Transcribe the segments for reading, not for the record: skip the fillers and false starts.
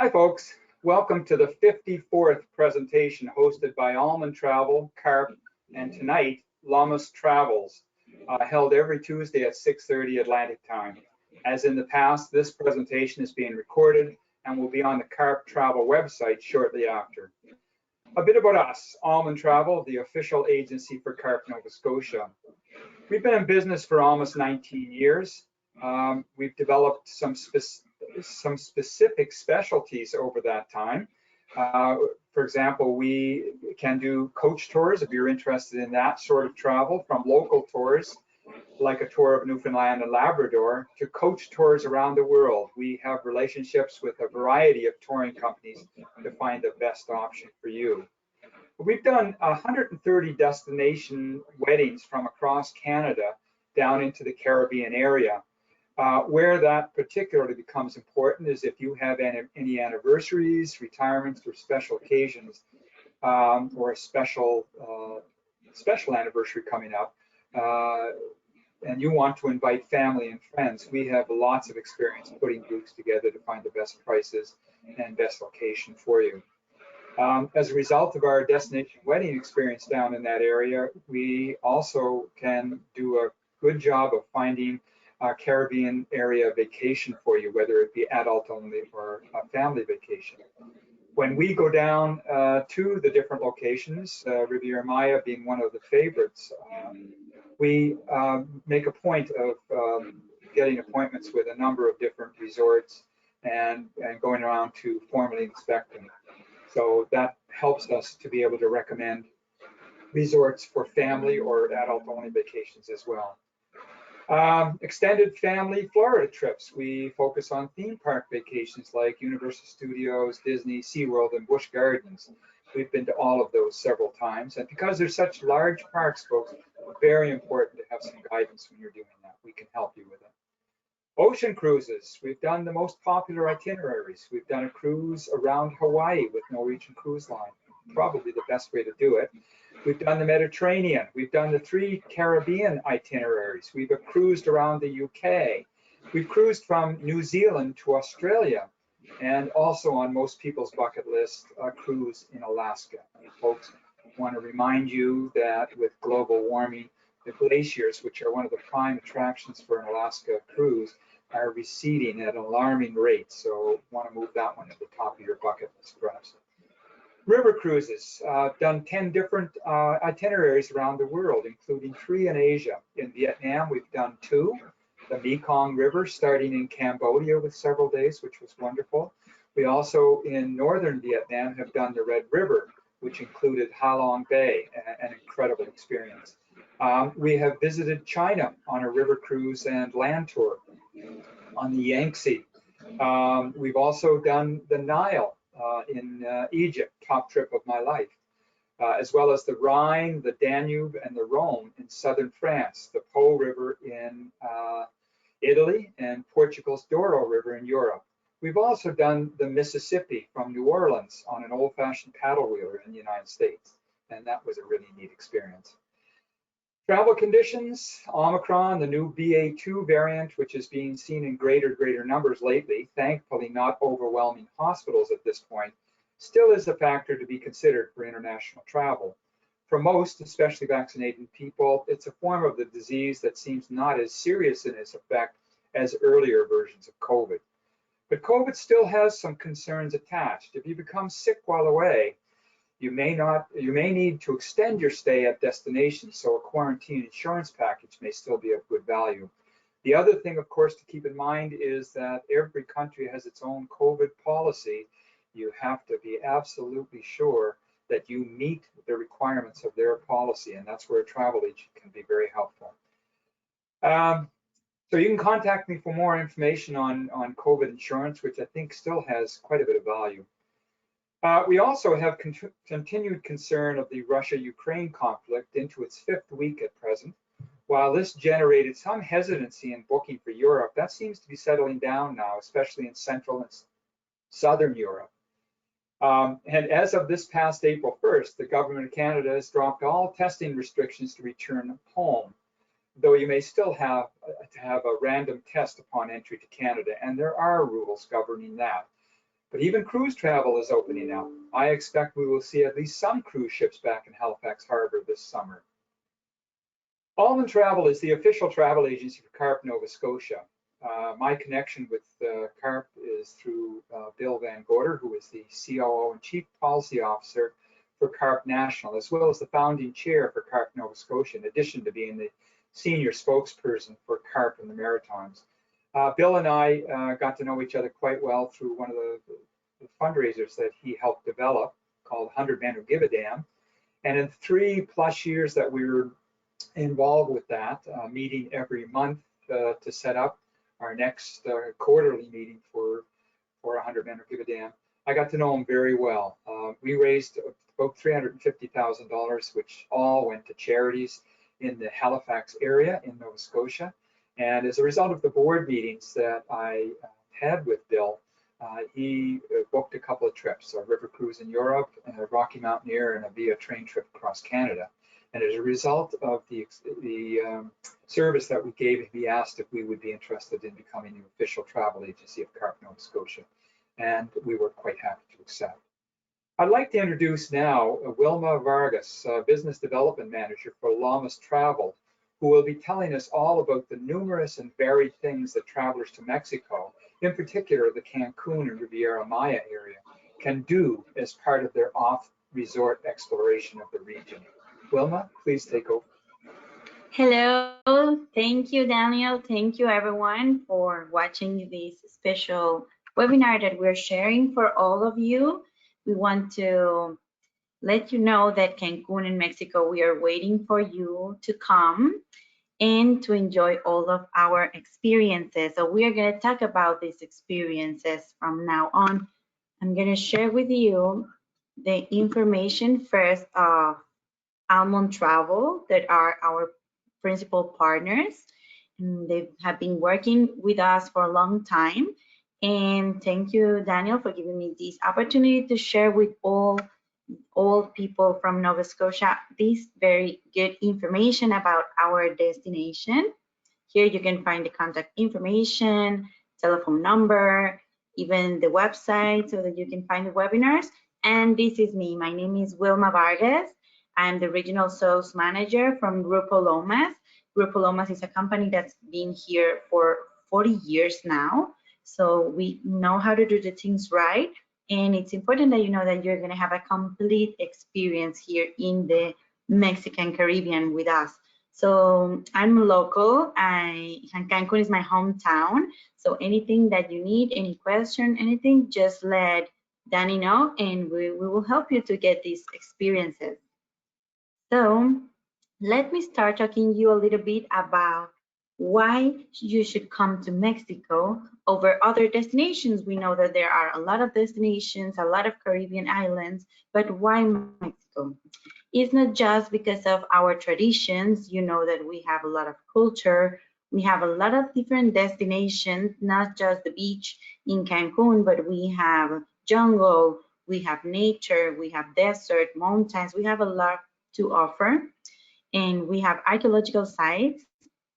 Hi folks, welcome to the 54th presentation hosted by AlmonTravel, CARP, and tonight Lomas Travels, held every Tuesday at 6:30 Atlantic time. As in the past, this presentation is being recorded and will be on the CARP Travel website shortly after. A bit about us, AlmonTravel, the official agency for CARP Nova Scotia. We've been in business for almost 19 years. We've developed some specific specialties over that time. For example, we can do coach tours if you're interested in that sort of travel, from local tours like a tour of Newfoundland and Labrador to coach tours around the world. We have relationships with a variety of touring companies to find the best option for you. We've done 130 destination weddings from across Canada down into the Caribbean area. Where that particularly becomes important is if you have any anniversaries, retirements, or special occasions, or a special anniversary coming up, and you want to invite family and friends. We have lots of experience putting groups together to find the best prices and best location for you. As a result of our destination wedding experience down in that area, we also can do a good job of finding a Caribbean area vacation for you, whether it be adult only or a family vacation. When we go down to the different locations, Riviera Maya being one of the favorites, we make a point of getting appointments with a number of different resorts and going around to formally inspect them. So that helps us to be able to recommend resorts for family or adult only vacations as well. Extended family Florida trips. We focus on theme park vacations like Universal Studios, Disney, SeaWorld, and Busch Gardens. We've been to all of those several times. And because they're such large parks, folks, very important to have some guidance when you're doing that. We can help you with it. Ocean cruises. We've done the most popular itineraries. We've done a cruise around Hawaii with Norwegian Cruise Line, probably the best way to do it. We've done the Mediterranean. We've done the 3 Caribbean itineraries. We've cruised around the UK. We've cruised from New Zealand to Australia, and also on most people's bucket list, a cruise in Alaska. And folks, I want to remind you that with global warming, the glaciers, which are one of the prime attractions for an Alaska cruise, are receding at an alarming rate. So want to move that one to the top of your bucket list, perhaps. River cruises, done 10 different itineraries around the world, including 3 in Asia. In Vietnam, we've done 2. The Mekong River, starting in Cambodia with several days, which was wonderful. We also, in northern Vietnam, have done the Red River, which included Ha Long Bay, an incredible experience. We have visited China on a river cruise and land tour on the Yangtze. We've also done the Nile in Egypt, top trip of my life, as well as the Rhine, the Danube, and the Rhone in southern France, the Po River in Italy, and Portugal's Douro River in Europe. We've also done the Mississippi from New Orleans on an old-fashioned paddle wheeler in the United States, and that was a really neat experience. Travel conditions, Omicron, the new BA2 variant, which is being seen in greater numbers lately, thankfully not overwhelming hospitals at this point, still is a factor to be considered for international travel. For most, especially vaccinated people, it's a form of the disease that seems not as serious in its effect as earlier versions of COVID. But COVID still has some concerns attached. If you become sick while away, you may need to extend your stay at destinations, so a quarantine insurance package may still be of good value. The other thing, of course, to keep in mind is that every country has its own COVID policy. You have to be absolutely sure that you meet the requirements of their policy, and that's where a travel agent can be very helpful. So you can contact me for more information on COVID insurance, which I think still has quite a bit of value. We also have continued concern of the Russia-Ukraine conflict into its 5th week at present. While this generated some hesitancy in booking for Europe, that seems to be settling down now, especially in Central and Southern Europe. And as of this past April 1st, the government of Canada has dropped all testing restrictions to return home, though you may still have to have a random test upon entry to Canada, and there are rules governing that. But even cruise travel is opening up. I expect we will see at least some cruise ships back in Halifax Harbor this summer. AlmonTravel is the official travel agency for CARP Nova Scotia. My connection with CARP is through Bill Van Gorder, who is the COO and Chief Policy Officer for CARP National, as well as the founding chair for CARP Nova Scotia, in addition to being the senior spokesperson for CARP in the Maritimes. Bill and I got to know each other quite well through one of the fundraisers that he helped develop called 100 Men Who Give a Damn. And in 3+ years that we were involved with that, meeting every month to set up our next quarterly meeting for 100 Men Who Give a Damn, I got to know him very well. We raised about $350,000, which all went to charities in the Halifax area in Nova Scotia. And as a result of the board meetings that I had with Bill, he booked a couple of trips, a river cruise in Europe, a Rocky Mountaineer, and a via train trip across Canada. And as a result of the service that we gave him, he asked if we would be interested in becoming the official travel agency of CARP Nova Scotia. And we were quite happy to accept. I'd like to introduce now Wilma Fargas, Business Development Manager for Lomas Travel, who will be telling us all about the numerous and varied things that travelers to Mexico, in particular the Cancun and Riviera Maya area, can do as part of their off-resort exploration of the region. Wilma, please take over. Hello, thank you, Daniel. Thank you, everyone, for watching this special webinar that we're sharing for all of you. We want to let you know that Cancun in Mexico, we are waiting for you to come and to enjoy all of our experiences. So we are going to talk about these experiences from now on. I'm going to share with you the information first of AlmonTravel, that are our principal partners. And they have been working with us for a long time. And thank you, Daniel, for giving me this opportunity to share with all people from Nova Scotia this very good information about our destination. Here you can find the contact information, telephone number, even the website so that you can find the webinars. And this is me. My name is Wilma Fargas. I'm the Regional Sales Manager from Grupo Lomas. Grupo Lomas is a company that's been here for 40 years now. So we know how to do the things right. And it's important that you know that you're going to have a complete experience here in the Mexican Caribbean with us. So I'm local. Cancun is my hometown. So anything that you need, any question, anything, just let Danny know and we will help you to get these experiences. So let me start talking to you a little bit about why you should come to Mexico over other destinations. We know that there are a lot of destinations, a lot of Caribbean islands, but why Mexico? It's not just because of our traditions. You know that we have a lot of culture. We have a lot of different destinations, not just the beach in Cancun, but we have jungle, we have nature, we have desert, mountains. We have a lot to offer, and we have archaeological sites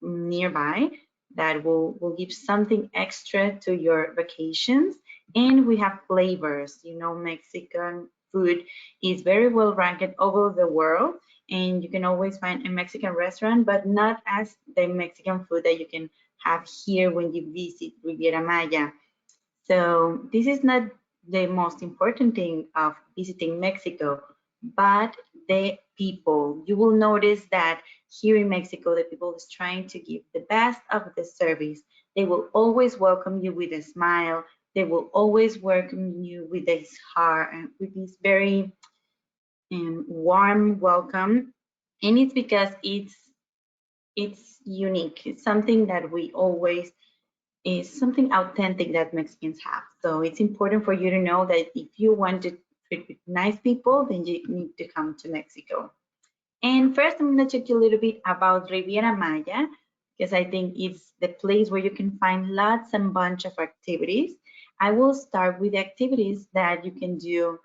nearby that will give something extra to your vacations. And we have flavors. You know, Mexican food is very well ranked over the world, and you can always find a Mexican restaurant, but not as the Mexican food that you can have here when you visit Riviera Maya. So this is not the most important thing of visiting Mexico, but the people. You will notice that here in Mexico, the people is trying to give the best of the service. They will always welcome you with a smile. They will always welcome you with this heart and with this very warm welcome. And it's because it's unique. It's something that we always is something authentic that Mexicans have. So it's important for you to know that if you want to treat with nice people, then you need to come to Mexico. And first, I'm going to talk you a little bit about Riviera Maya, because I think it's the place where you can find lots and bunch of activities. I will start with the activities that you can do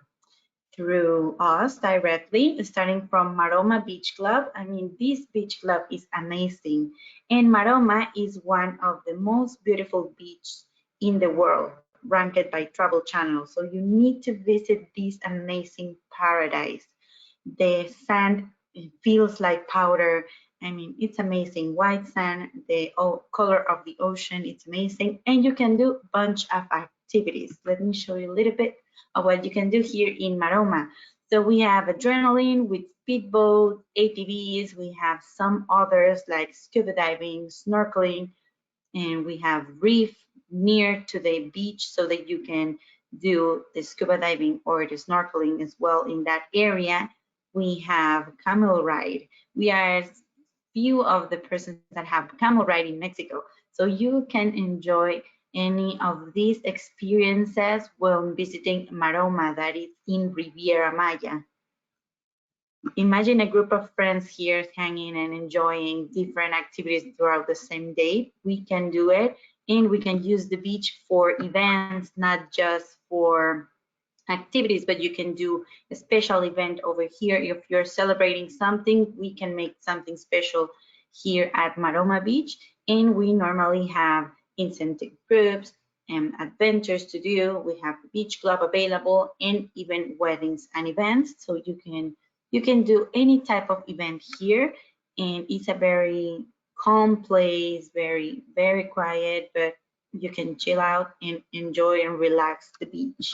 through us directly, starting from Maroma Beach Club. I mean, this beach club is amazing. And Maroma is one of the most beautiful beaches in the world. ranked by Travel Channel. So you need to visit this amazing paradise. The sand feels like powder. I mean, it's amazing. White sand, the color of the ocean, it's amazing. And you can do a bunch of activities. Let me show you a little bit of what you can do here in Maroma. So we have adrenaline with speedboat, ATVs. We have some others like scuba diving, snorkeling, and we have reef near to the beach so that you can do the scuba diving or the snorkeling as well in that area. We have camel ride. We are few of the persons that have camel ride in Mexico. So you can enjoy any of these experiences when visiting Maroma, that is in Riviera Maya. Imagine a group of friends here hanging and enjoying different activities throughout the same day. We can do it, and we can use the beach for events, not just for activities, but you can do a special event over here. If you're celebrating something, we can make something special here at Maroma Beach, and we normally have incentive groups and adventures to do. We have the beach club available, and even weddings and events, so you can do any type of event here, and it's a very calm place, very, very quiet, but you can chill out and enjoy and relax the beach.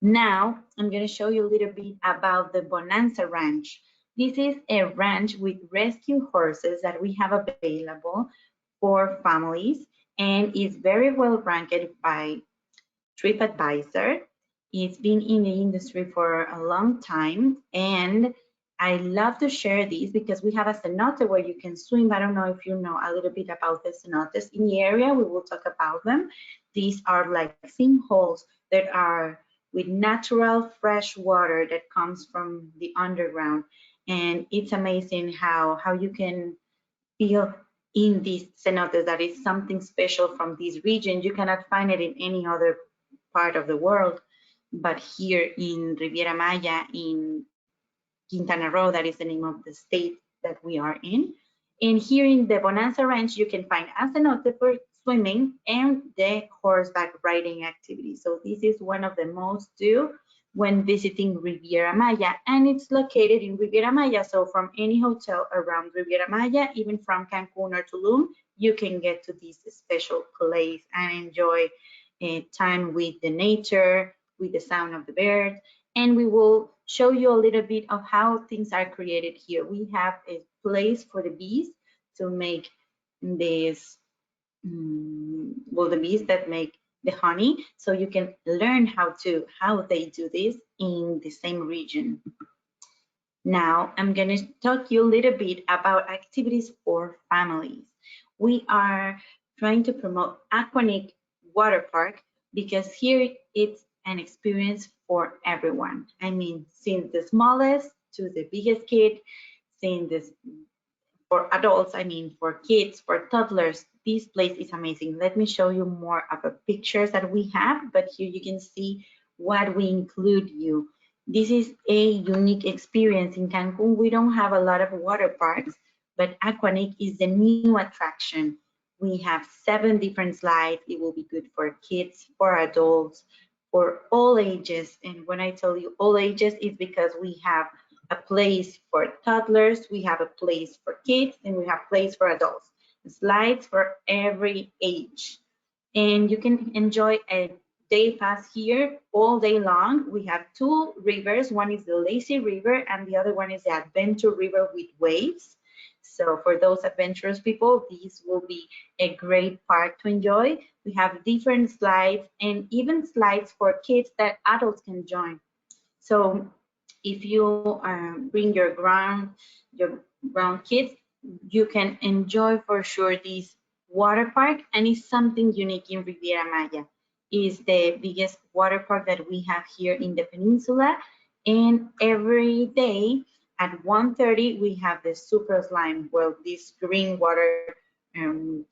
Now, I'm going to show you a little bit about the Bonanza Ranch. This is a ranch with rescue horses that we have available for families, and is very well ranked by TripAdvisor. It's been in the industry for a long time, and I love to share these because we have a cenote where you can swim. I don't know if you know a little bit about the cenotes in the area. We will talk about them. These are like sinkholes that are with natural fresh water that comes from the underground, and it's amazing how you can feel in these cenotes. That is something special from this region. You cannot find it in any other part of the world, but here in Riviera Maya, in Quintana Roo, that is the name of the state that we are in. And here in the Bonanza Ranch, you can find a cenote for swimming and the horseback riding activity. So this is one of the most do when visiting Riviera Maya, and it's located in Riviera Maya. So from any hotel around Riviera Maya, even from Cancun or Tulum, you can get to this special place and enjoy time with the nature, with the sound of the birds. And we will show you a little bit of how things are created here. We have a place for the bees to make this, well, the bees that make the honey, so you can learn how they do this in the same region. Now I'm going to talk you a little bit about activities for families. We are trying to promote Aquatic water park because here it's an experience for everyone. I mean, since the smallest to the biggest kid, since this for adults, I mean, for kids, for toddlers, this place is amazing. Let me show you more of the pictures that we have, but here you can see what we include you. This is a unique experience. In Cancun, we don't have a lot of water parks, but Aquatic is the new attraction. We have 7 different slides. It will be good for kids, for adults, for all ages. And when I tell you all ages, it's because we have a place for toddlers, we have a place for kids, and we have a place for adults. Slides for every age. And you can enjoy a day pass here all day long. We have 2 rivers. One is the lazy river and the other one is the adventure river with waves. So for those adventurous people, this will be a great park to enjoy. We have different slides and even slides for kids that adults can join. So if you bring your ground kids, you can enjoy for sure this water park, and it's something unique in Riviera Maya. It's the biggest water park that we have here in the peninsula, and every day at 1:30 we have the super slime. Well, this green water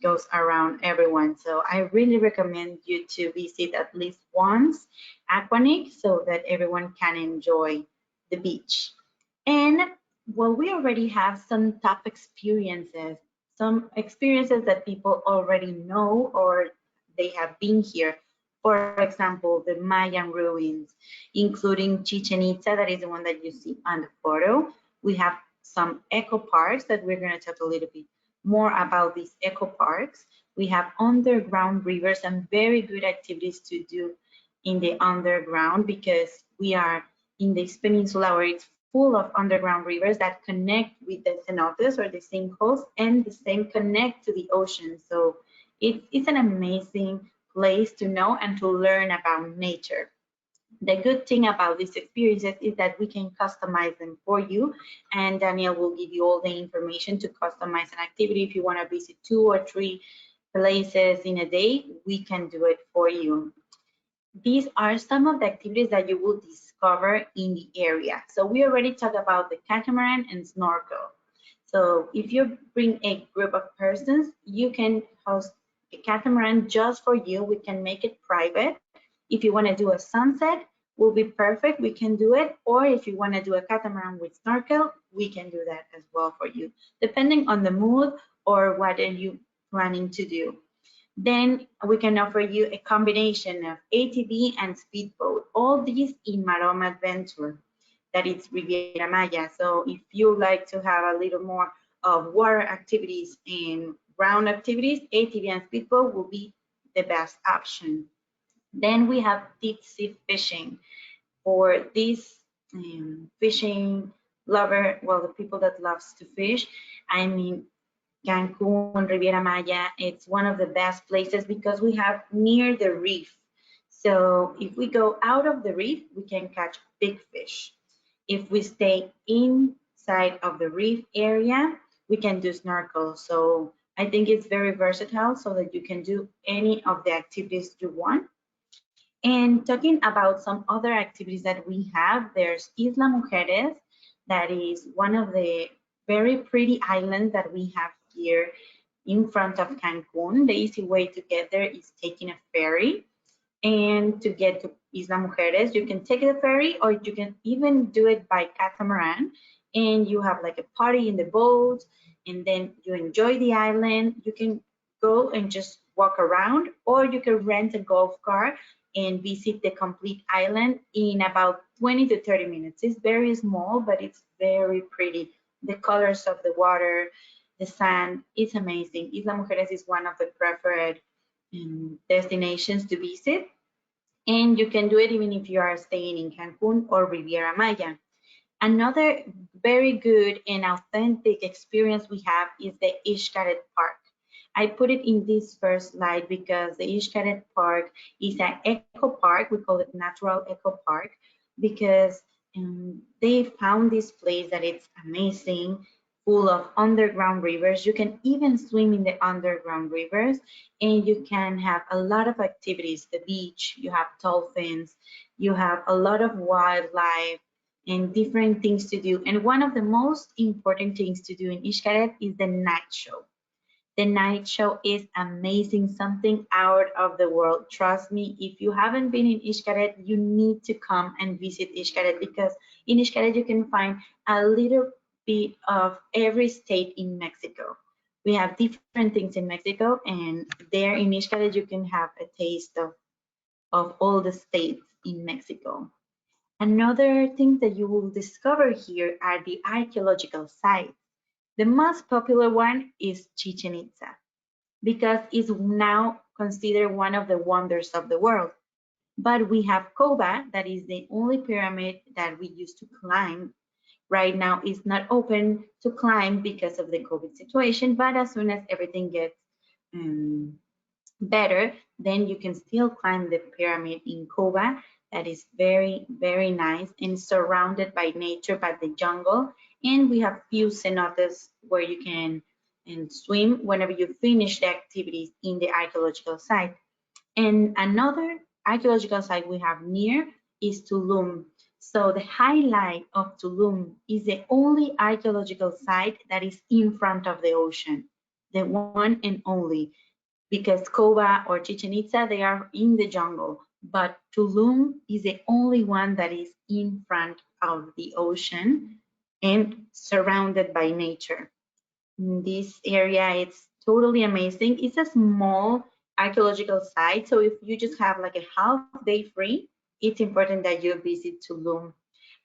goes around everyone. So I really recommend you to visit at least once Aquatic so that everyone can enjoy the beach. And well, we already have some top experiences, some experiences that people already know or they have been here. For example, the Mayan Ruins, including Chichen Itza, that is the one that you see on the photo. We have some eco-parks that we're going to talk a little bit more about these eco-parks. We have underground rivers and very good activities to do in the underground because we are in this peninsula where it's full of underground rivers that connect with the cenotes or the sinkholes, and the same connect to the ocean. So it's an amazing place to know and to learn about nature. The good thing about these experiences is that we can customize them for you, and Daniel will give you all the information to customize an activity. If you want to visit 2 or 3 places in a day, we can do it for you. These are some of the activities that you will discover in the area. So we already talked about the catamaran and snorkel. So if you bring a group of persons, you can host a catamaran just for you. We can make it private. If you want to do a sunset, will be perfect. We can do it. Or if you want to do a catamaran with snorkel, we can do that as well for you, depending on the mood or what are you planning to do. Then we can offer you a combination of ATV and speedboat, all these in Maroma Adventure, that is Riviera Maya. So if you like to have a little more of water activities and ground activities, ATV and speedboat will be the best option. Then we have deep sea fishing for this fishing lover, well, the people that loves to fish. I mean, Cancun, Riviera Maya, it's one of the best places because we have near the reef. So if we go out of the reef, we can catch big fish. If we stay inside of the reef area, we can do snorkel. So I think it's very versatile so that you can do any of the activities you want. And talking about some other activities that we have, there's Isla Mujeres, that is one of the very pretty islands that we have here in front of Cancun. The easy way to get there is taking a ferry. And to get to Isla Mujeres, you can take the ferry or you can even do it by catamaran. And you have like a party in the boat, and then you enjoy the island. You can go and just walk around, or you can rent a golf cart and visit the complete island in about 20 to 30 minutes. It's very small, but it's very pretty. The colors of the water, the sand, it's amazing. Isla Mujeres is one of the preferred destinations to visit. And you can do it even if you are staying in Cancun or Riviera Maya. Another very good and authentic experience we have is the Ishkari Park. I put it in this first slide because the Ishkari Park is an eco park. We call it natural eco park because they found this place that it's amazing, full of underground rivers. You can even swim in the underground rivers, and you can have a lot of activities. The beach, you have dolphins, you have a lot of wildlife and different things to do. And one of the most important things to do in Ishkari is the night show. The night show is amazing, something out of the world. Trust me, if you haven't been in Ishkari, you need to come and visit Ishkari, because in Ishkari you can find a little bit of every state in Mexico. We have different things in Mexico, and there in Ishkari you can have a taste of all the states in Mexico. Another thing that you will discover here are the archaeological sites. The most popular one is Chichen Itza because it's now considered one of the wonders of the world. But we have Coba, that is the only pyramid that we used to climb. Right now it's not open to climb because of the COVID situation, but as soon as everything gets better, then you can still climb the pyramid in Coba. That is very, very nice and surrounded by nature, by the jungle. And we have few cenotes where you can swim whenever you finish the activities in the archaeological site. And another archaeological site we have near is Tulum. So the highlight of Tulum is the only archaeological site that is in front of the ocean, the one and only, because Coba or Chichen Itza, they are in the jungle, but Tulum is the only one that is in front of the ocean and surrounded by nature. In this area, it's totally amazing. It's a small archaeological sites. So if you just have like a half day free, it's important that you visit Tulum.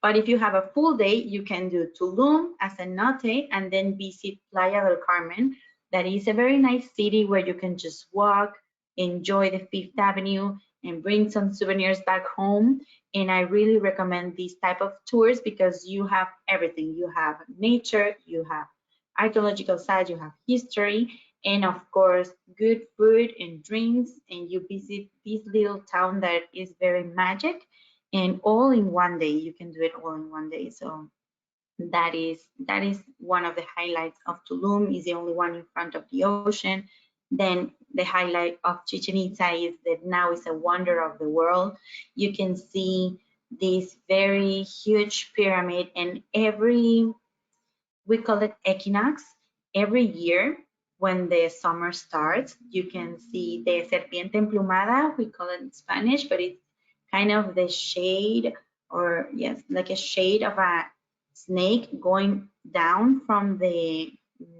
But if you have a full day, you can do Tulum as a Cenote and then visit Playa del Carmen. That is a very nice city where you can just walk, enjoy the Fifth Avenue, and bring some souvenirs back home. And I really recommend these type of tours because you have everything. You have nature, you have archaeological sites, you have history, and of course, good food and drinks. And you visit this little town that is very magic, and all in one day. You can do it all in one day. So that is one of the highlights of Tulum. Is the only one in front of the ocean. Then the highlight of Chichen Itza is that now it's a wonder of the world. You can see this very huge pyramid, and we call it equinox, every year when the summer starts, you can see the serpiente emplumada, we call it in Spanish, but it's kind of the shade, or yes, like a shade of a snake going down from the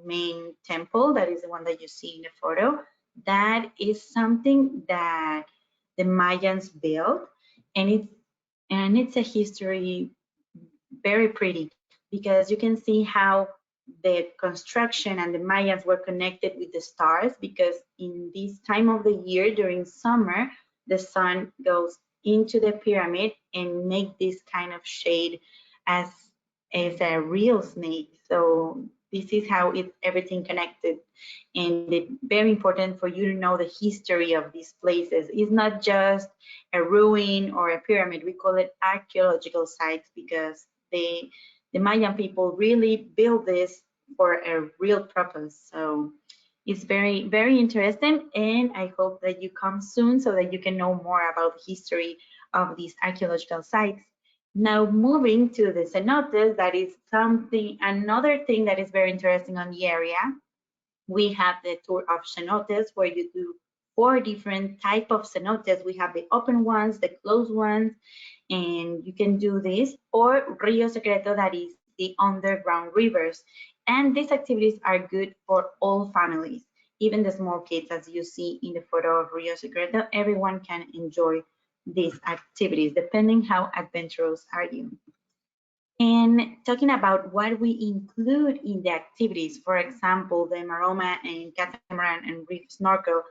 main temple. That is the one that you see in the photo. That is something that the Mayans built, and it's a history very pretty, because you can see how the construction and the Mayans were connected with the stars, because in this time of the year during summer, the sun goes into the pyramid and make this kind of shade as a real snake. So this is how it's everything connected, and it's very important for you to know the history of these places. It's not just a ruin or a pyramid. We call it archaeological sites because the Mayan people really built this for a real purpose. So it's very, very interesting, and I hope that you come soon so that you can know more about the history of these archaeological sites. Now moving to the cenotes, that is another thing that is very interesting on the area. We have the tour of cenotes, where you do 4 different type of cenotes. We have the open ones, the closed ones, and you can do this, or Rio Secreto, that is the underground rivers. And these activities are good for all families, even the small kids, as you see in the photo of Rio Secreto. Everyone can enjoy these activities, depending how adventurous are you. And talking about what we include in the activities, for example, the Maroma and catamaran and reef snorkel,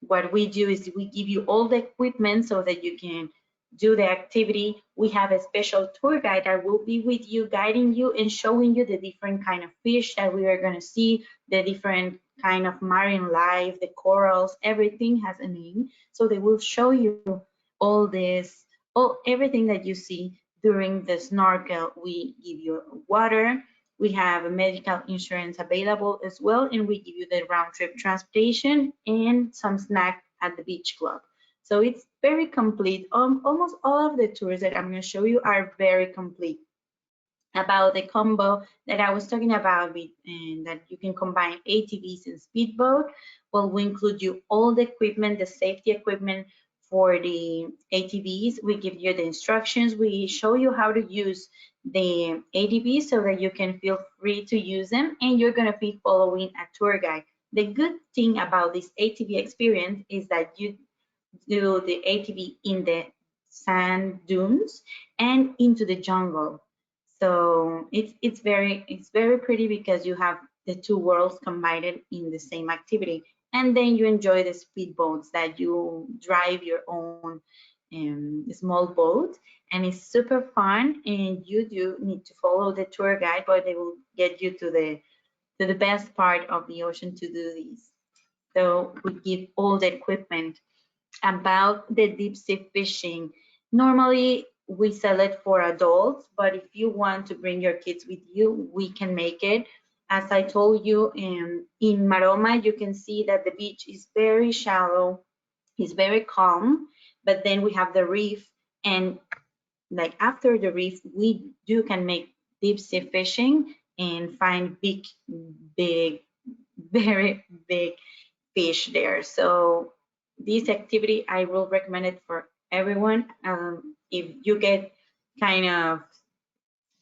what we do is we give you all the equipment so that you can do the activity. We have a special tour guide that will be with you, guiding you and showing you the different kind of fish that we are going to see, the different kind of marine life, the corals, everything has a name. So they will show you all this, everything that you see during the snorkel. We give you water. We have medical insurance available as well, and we give you the round trip transportation and some snack at the beach club. So it's very complete. Almost all of the tours that I'm going to show you are very complete. About the combo that I was talking about, and that you can combine ATVs and speedboat, well, we include you all the equipment, the safety equipment for the ATVs. We give you the instructions. We show you how to use the ATVs so that you can feel free to use them, and you're going to be following a tour guide. The good thing about this ATV experience is that you do the ATV in the sand dunes and into the jungle. So it's very pretty, because you have the two worlds combined in the same activity. And then you enjoy the speedboats, that you drive your own small boat, and it's super fun. And you do need to follow the tour guide, but they will get you to the best part of the ocean to do this. So we give all the equipment. About the deep sea fishing, normally we sell it for adults, but if you want to bring your kids with you, we can make it. As I told you, in Maroma, you can see that the beach is very shallow, it's very calm, but then we have the reef, and like after the reef, we can make deep sea fishing and find big, very big fish there. So this activity, I will recommend it for everyone. If you get kind of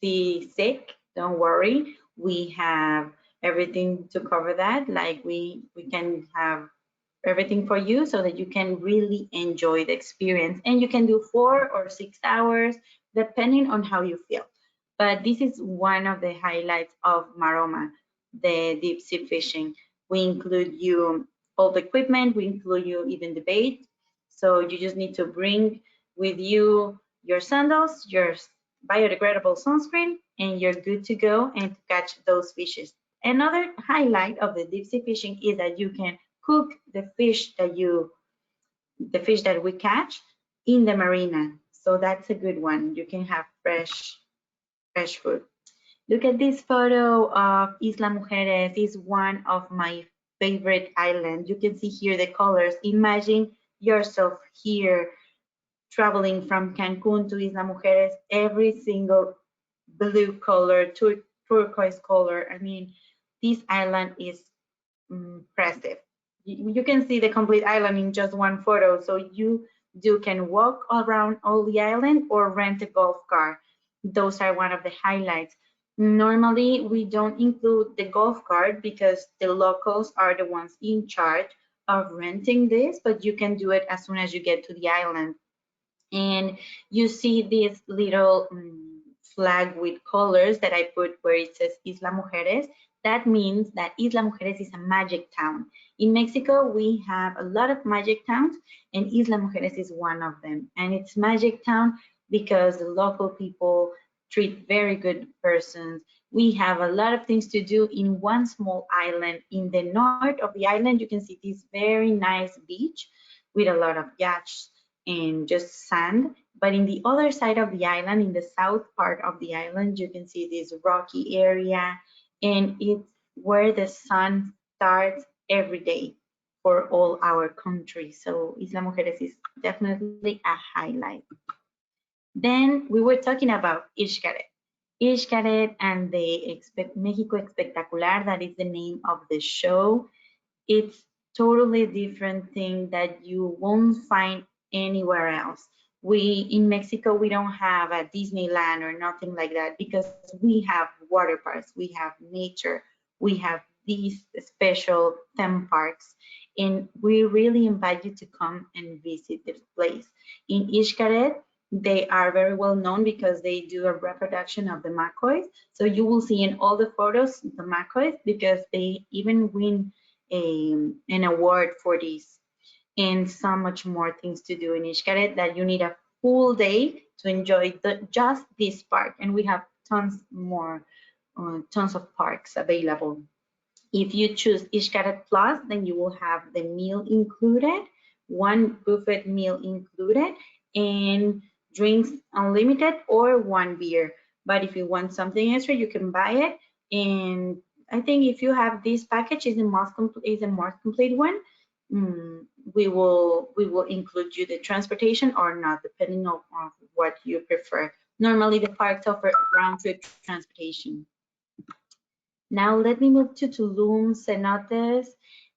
sick, don't worry. We have everything to cover that. Like we can have everything for you so that you can really enjoy the experience. And you can do 4 or 6 hours depending on how you feel. But this is one of the highlights of Maroma, the deep sea fishing. We include you all the equipment, we include you even the bait. So you just need to bring with you your sandals, your biodegradable sunscreen, and you're good to go and to catch those fishes. Another highlight of the deep sea fishing is that you can cook the fish that we catch in the marina. So that's a good one. You can have fresh food. Look at this photo of Isla Mujeres. It's one of my favorite islands. You can see here the colors. Imagine yourself here traveling from Cancun to Isla Mujeres, every single blue color, turquoise color. I mean, this island is impressive. You can see the complete island in just one photo. So you can walk around all the island or rent a golf car. Those are one of the highlights. Normally, we don't include the golf cart because the locals are the ones in charge of renting this, but you can do it as soon as you get to the island. And you see this little flag with colors that I put where it says Isla Mujeres. That means that Isla Mujeres is a magic town. In Mexico, we have a lot of magic towns, and Isla Mujeres is one of them. And it's magic town because the local people treat very good persons. We have a lot of things to do in one small island. In the north of the island, you can see this very nice beach with a lot of yachts and just sand. But in the other side of the island, in the south part of the island, you can see this rocky area, and it's where the sun starts every day for all our country. So Isla Mujeres is definitely a highlight. Then we were talking about Ishkari. Ishkari and the Mexico Espectacular, that is the name of the show. It's totally different thing that you won't find anywhere else. In Mexico, we don't have a Disneyland or nothing like that because we have water parks, we have nature, we have these special theme parks, and we really invite you to come and visit this place. In Ishkari, they are very well known because they do a reproduction of the macoys. So you will see in all the photos the macoys because they even win an award for this, and so much more things to do in Ishkari that you need a full day to enjoy just this park. And we have tons more, tons of parks available. If you choose XCaret Plus, then you will have the meal included, one buffet meal included, and drinks unlimited or one beer. But if you want something extra, you can buy it. And I think if you have this package, is the most complete one. We will include you the transportation or not, depending on what you prefer. Normally, the parks offer round-trip transportation. Now let me move to Tulum, Cenotes,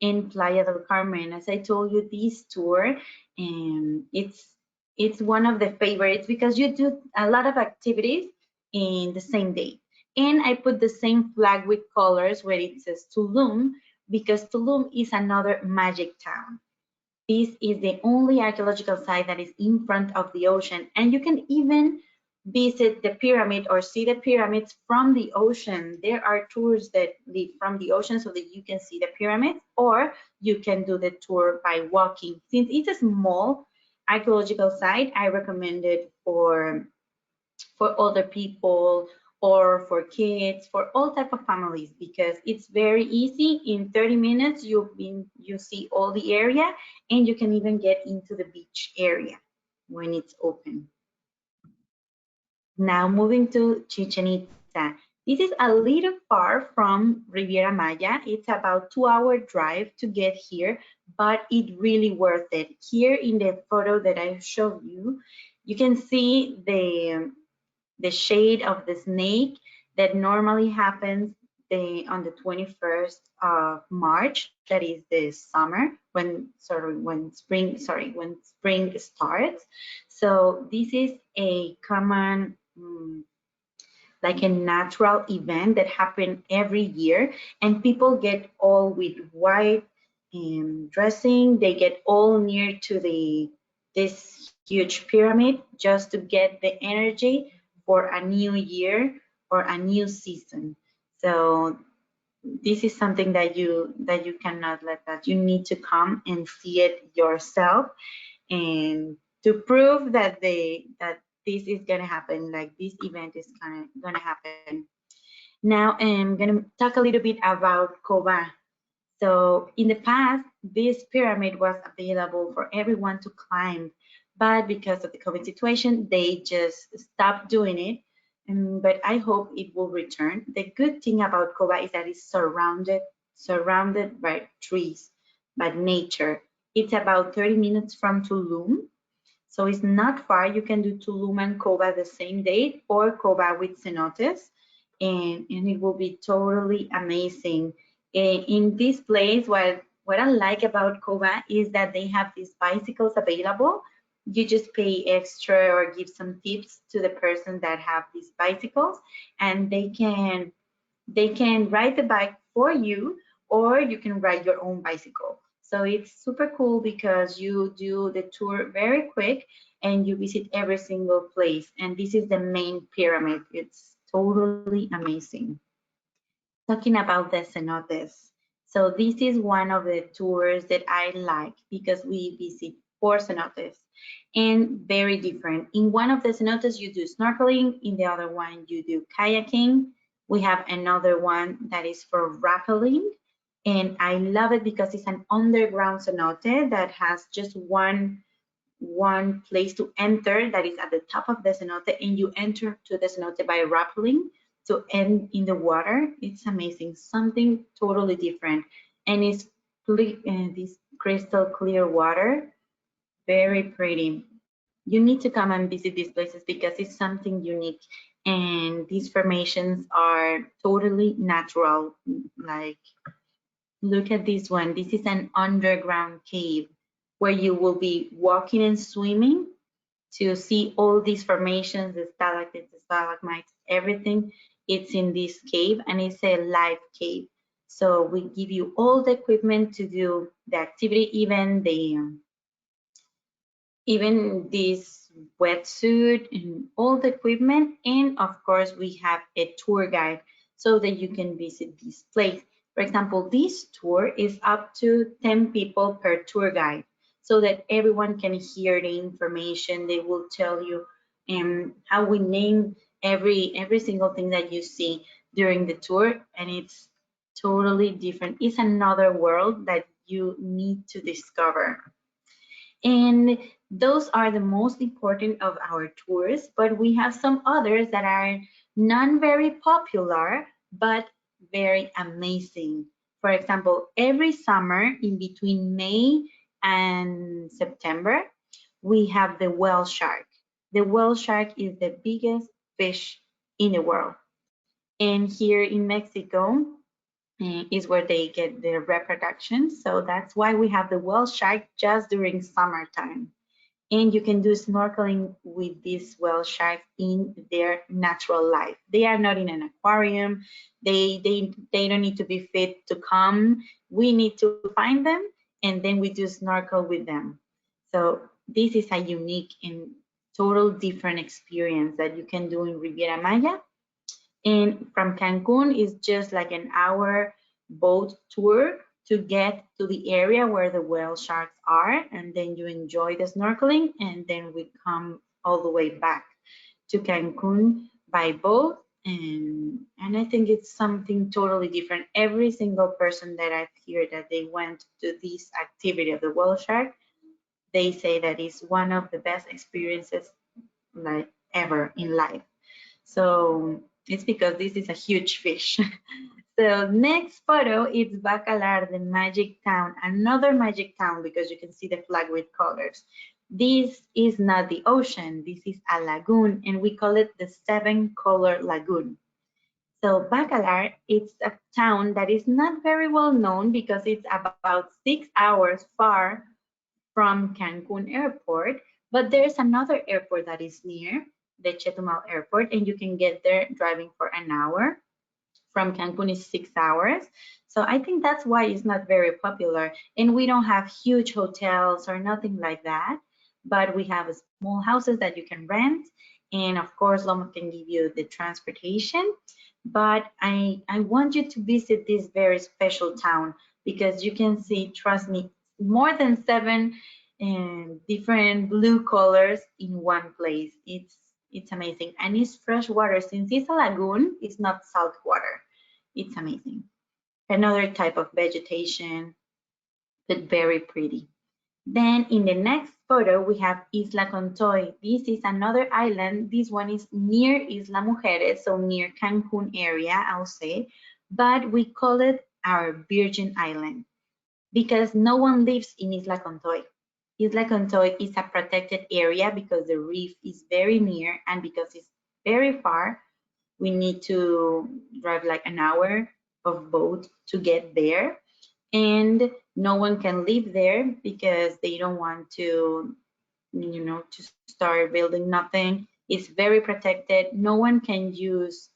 and Playa del Carmen. As I told you, this tour, it's one of the favorites because you do a lot of activities in the same day. And I put the same flag with colors where it says Tulum because Tulum is another magic town. This is the only archaeological site that is in front of the ocean, and you can even visit the pyramid or see the pyramids from the ocean. There are tours that lead from the ocean so that you can see the pyramids, or you can do the tour by walking. Since it's a small archaeological site, I recommend it for older people or for kids, for all type of families, because it's very easy. In 30 minutes, you see all the area, and you can even get into the beach area when it's open. Now moving to Chichen Itza. This is a little far from Riviera Maya. It's about 2-hour drive to get here, but it really worth it. Here in the photo that I showed you, you can see the shade of the snake that normally happens on the 21st of March. That is the summer when spring starts. So this is a common like a natural event that happens every year, and people get all with white dressing. They get all near to this huge pyramid just to get the energy for a new year or a new season. So this is something that you cannot let that. You need to come and see it yourself, and to prove that this is gonna happen, like this event is gonna happen. Now I'm gonna talk a little bit about Coba. So in the past, this pyramid was available for everyone to climb, but because of the COVID situation, they just stopped doing it. But I hope it will return. The good thing about Coba is that it's surrounded by trees, by nature. It's about 30 minutes from Tulum, so it's not far. You can do Tulum and Coba the same day, or Coba with cenotes, and it will be totally amazing. In this place, what I like about Coba is that they have these bicycles available. You just pay extra or give some tips to the person that have these bicycles, and they can ride the bike for you, or you can ride your own bicycle. So it's super cool because you do the tour very quick and you visit every single place. And this is the main pyramid. It's totally amazing. Talking about the cenotes. So this is one of the tours that I like because we visit 4 cenotes and very different. In one of the cenotes you do snorkeling, in the other one you do kayaking. We have another one that is for rappelling, and I love it because it's an underground cenote that has just one place to enter, that is at the top of the cenote, and you enter to the cenote by rappelling to end in the water. It's amazing, something totally different, and it's this crystal clear water, very pretty. You need to come and visit these places because it's something unique, and these formations are totally natural. Like, look at this one. This is an underground cave where you will be walking and swimming to see all these formations, the stalactites, the stalagmites, everything. It's in this cave, and it's a live cave. So we give you all the equipment to do the activity, even this wetsuit and all the equipment. And of course, we have a tour guide so that you can visit this place. For example, this tour is up to 10 people per tour guide, so that everyone can hear the information. They will tell you how we name every single thing that you see during the tour, and it's totally different. It's another world that you need to discover. And those are the most important of our tours, but we have some others that are not very popular, but very amazing. For example, every summer in between May and September, we have the whale shark. The whale shark is the biggest fish in the world. And here in Mexico, is where they get their reproduction. So that's why we have the whale shark just during summertime. And you can do snorkeling with these whale sharks in their natural life. They are not in an aquarium. They don't need to be fed to come. We need to find them, and then we do snorkel with them. So this is a unique and total different experience that you can do in Riviera Maya. And from Cancun is just like an hour boat tour to get to the area where the whale sharks are, and then you enjoy the snorkeling, and then we come all the way back to Cancun by boat. And I think it's something totally different. Every single person that I've heard that they went to this activity of the whale shark, they say that it's one of the best experiences like ever in life. So it's because this is a huge fish. So next photo is Bacalar, the magic town, another magic town because you can see the flag with colors. This is not the ocean, this is a lagoon, and we call it the 7-color lagoon. So Bacalar, it's a town that is not very well known because it's about 6 hours far from Cancun airport, but there's another airport that is near, the Chetumal airport, and you can get there driving for an hour. from Cancun is 6 hours. So I think that's why it's not very popular. And we don't have huge hotels or nothing like that, but we have small houses that you can rent. And of course, Loma can give you the transportation. But I want you to visit this very special town because you can see, trust me, more than 7 different blue colors in one place. It's amazing, and it's fresh water. Since it's a lagoon, it's not salt water. It's amazing. Another type of vegetation, but very pretty. Then in the next photo, we have Isla Contoy. This is another island. This one is near Isla Mujeres, so near Cancun area, I'll say, but we call it our Virgin Island because no one lives in Isla Contoy. Isla Contoy is a protected area because the reef is very near, and because it's very far, we need to drive like an hour of boat to get there. And no one can live there because they don't want to, to start building nothing. It's very protected. No one can use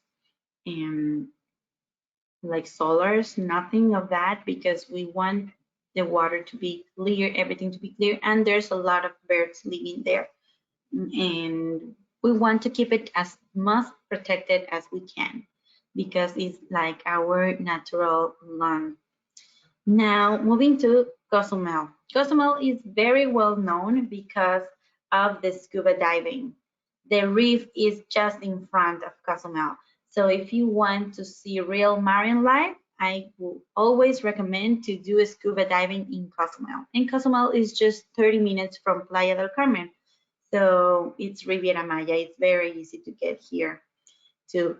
like solars, nothing of that, because we want the water to be clear, everything to be clear, and there's a lot of birds living there. And we want to keep it as much protected as we can because it's like our natural land. Now, moving to Cozumel. Cozumel is very well known because of the scuba diving. The reef is just in front of Cozumel. So if you want to see real marine life, I will always recommend to do scuba diving in Cozumel. And Cozumel is just 30 minutes from Playa del Carmen. So it's Riviera Maya. It's very easy to get here to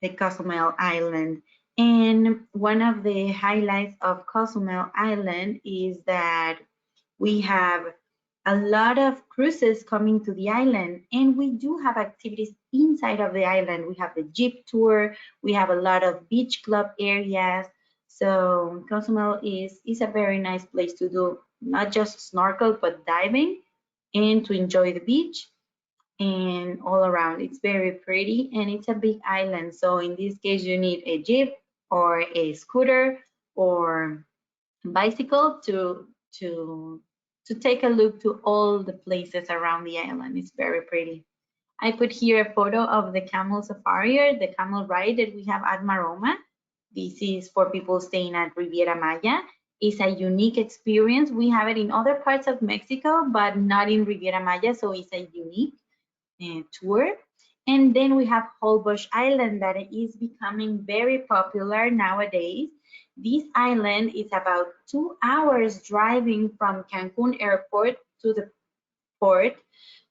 the Cozumel Island. And one of the highlights of Cozumel Island is that we have a lot of cruises coming to the island, and we do have activities inside of the island. We have the jeep tour, we have a lot of beach club areas. So Cozumel is a very nice place to do not just snorkel, but diving and to enjoy the beach and all around. It's very pretty and it's a big island. So in this case, you need a jeep or a scooter or bicycle to take a look to all the places around the island. It's very pretty. I put here a photo of the Camel Safari, or the camel ride that we have at Maroma. This is for people staying at Riviera Maya. It's a unique experience. We have it in other parts of Mexico, but not in Riviera Maya, so it's a unique tour. And then we have Holbox Island that is becoming very popular nowadays. This island is about 2 hours driving from Cancun airport to the port,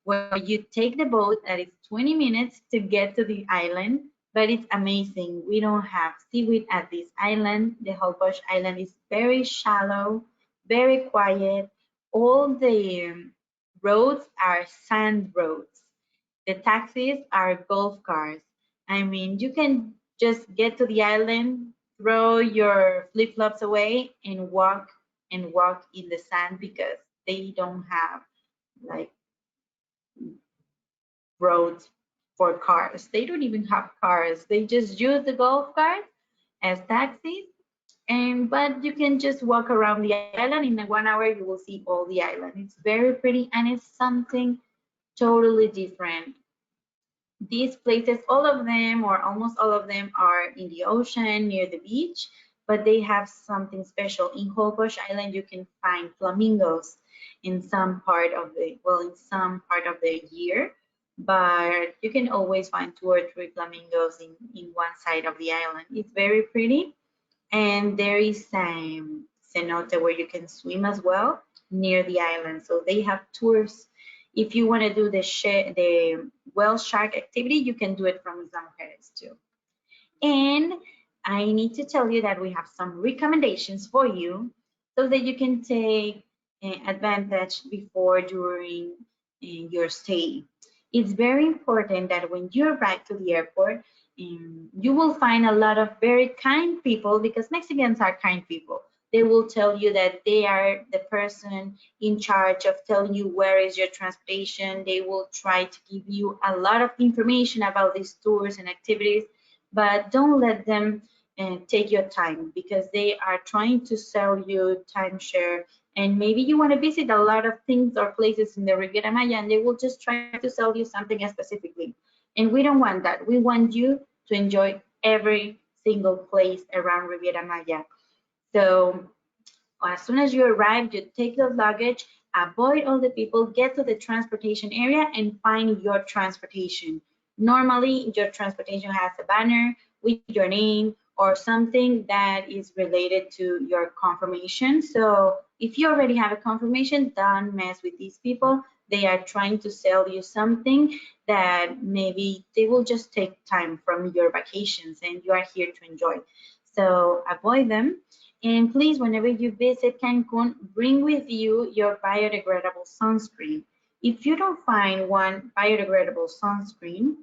where you take the boat that is 20 minutes to get to the island. But it's amazing. We don't have seaweed at this island. The Holbox Island is very shallow, very quiet. All the roads are sand roads. The taxis are golf cars. I mean, you can just get to the island, throw your flip-flops away, and walk in the sand because they don't have like roads for cars. They don't even have cars. They just use the golf cart as taxis. But you can just walk around the island. In 1 hour, you will see all the island. It's very pretty and it's something totally different. These places, all of them or almost all of them are in the ocean near the beach, but they have something special. In Holbox Island, you can find flamingos in some part of the year, but you can always find 2 or 3 flamingos in one side of the island. It's very pretty. And there is a cenote where you can swim as well near the island. So they have tours. If you want to do the whale shark activity, you can do it from Isla Mujeres too. And I need to tell you that we have some recommendations for you so that you can take advantage before, during your stay. It's very important that when you arrive to the airport, you will find a lot of very kind people, because Mexicans are kind people. They will tell you that they are the person in charge of telling you where is your transportation. They will try to give you a lot of information about these tours and activities, but don't let them and take your time, because they are trying to sell you timeshare, and maybe you want to visit a lot of things or places in the Riviera Maya, and they will just try to sell you something specifically. And we don't want that. We want you to enjoy every single place around Riviera Maya. So as soon as you arrive, you take your luggage, avoid all the people, get to the transportation area and find your transportation. Normally, your transportation has a banner with your name or something that is related to your confirmation. So if you already have a confirmation, don't mess with these people. They are trying to sell you something that maybe they will just take time from your vacations and you are here to enjoy. So avoid them. And please, whenever you visit Cancun, bring with you your biodegradable sunscreen. If you don't find one biodegradable sunscreen,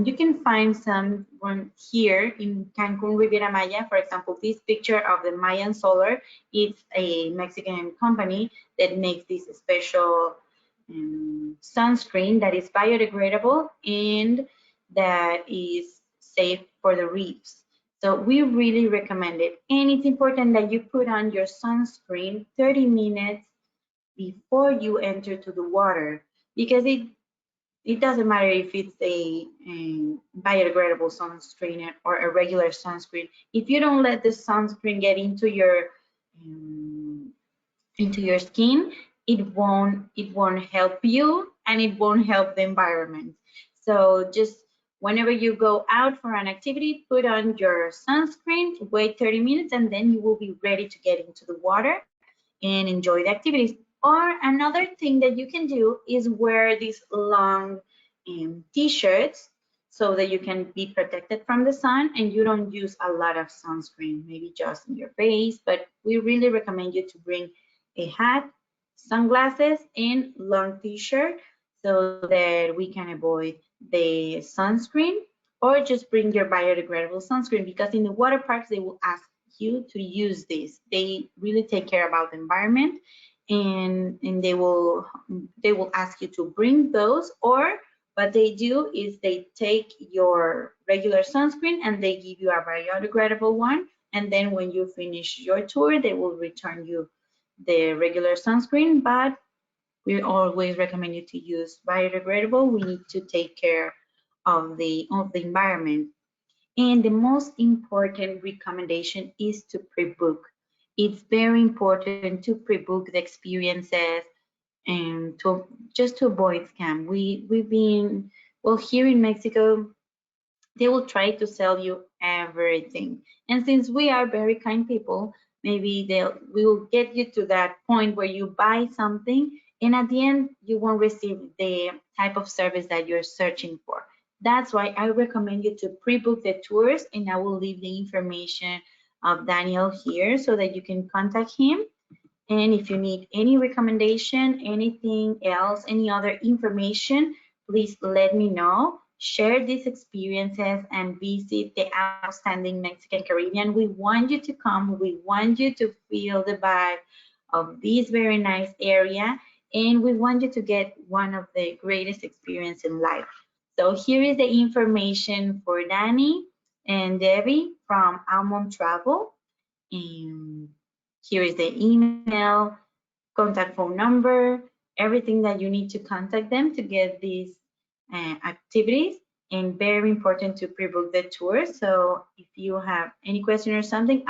you can find some one here in Cancun, Riviera Maya. For example, this picture of the Mayan Solar, it's a Mexican company that makes this special sunscreen that is biodegradable and that is safe for the reefs. So we really recommend it. And it's important that you put on your sunscreen 30 minutes before you enter to the water, because it doesn't matter if it's a biodegradable sunscreen or a regular sunscreen. If you don't let the sunscreen get into your skin, it won't help you and it won't help the environment. So just whenever you go out for an activity, put on your sunscreen, wait 30 minutes, and then you will be ready to get into the water and enjoy the activities. Or another thing that you can do is wear these long t-shirts so that you can be protected from the sun and you don't use a lot of sunscreen, maybe just in your face. But we really recommend you to bring a hat, sunglasses, and long t-shirt so that we can avoid the sunscreen, or just bring your biodegradable sunscreen, because in the water parks they will ask you to use this. They really take care about the environment, and they will ask you to bring those. Or what they do is they take your regular sunscreen and they give you a biodegradable one, and then when you finish your tour they will return you the regular sunscreen. But we always recommend you to use biodegradable. We need to take care of the environment. And the most important recommendation is to pre-book. It's very important to pre-book the experiences and to avoid scam. We've been, well, here in Mexico, they will try to sell you everything. And since we are very kind people, maybe we will get you to that point where you buy something and at the end you won't receive the type of service that you're searching for. That's why I recommend you to pre-book the tours, and I will leave the information of Daniel here so that you can contact him. And if you need any recommendation, anything else, any other information, please let me know. Share these experiences and visit the outstanding Mexican Caribbean. We want you to come. We want you to feel the vibe of this very nice area, and we want you to get one of the greatest experiences in life. So here is the information for Danny and Debbie from AlmonTravel. And here is the email, contact phone number, everything that you need to contact them to get these activities. And very important to pre-book the tour. So if you have any question or something,